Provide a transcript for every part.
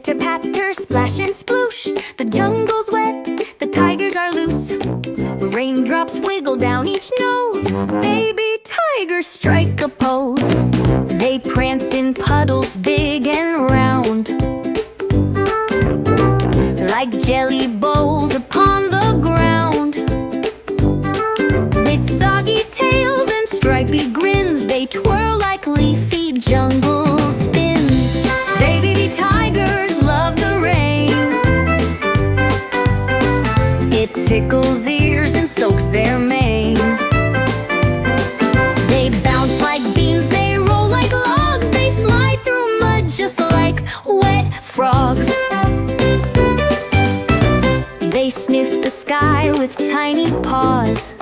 Pitter-patter, splash and sploosh. The jungle's wet, the tigers are loose. Raindrops wiggle down each nose. Baby tigers strike a pose. They prance in puddles big and round, like jelly bowls upon the ground. With soggy tails and stripy grins, they twirl like leafy jungle spins. Baby tigers love the rain. It tickles ears and soaks their mane. They bounce like beans, they roll like logs. They slide through mud just like wet frogs. They sniff the sky with tiny paws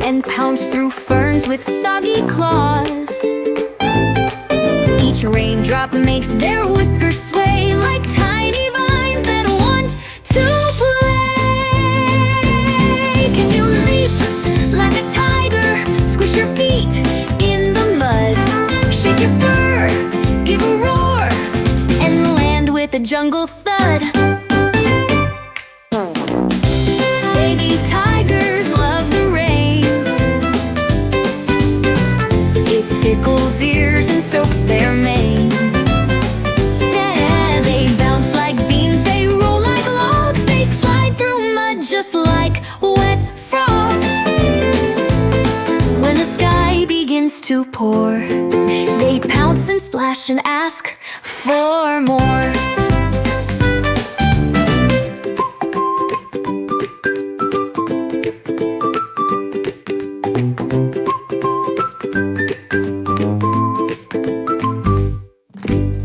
and pounce through ferns with soggy claws. Each raindrop makes their whiskers sway like tiny vines that want to play. Can you leap like a tiger? Squish your feet in the mud. Shake your fur, give a roar, and land with a jungle thud. Baby tigers love the rain. It tickles ears and soaks their mane. Yeah, they bounce like beans, they roll like logs. They slide through mud just like wet frogs. When the sky begins to pour, they pounce and splash and ask for more.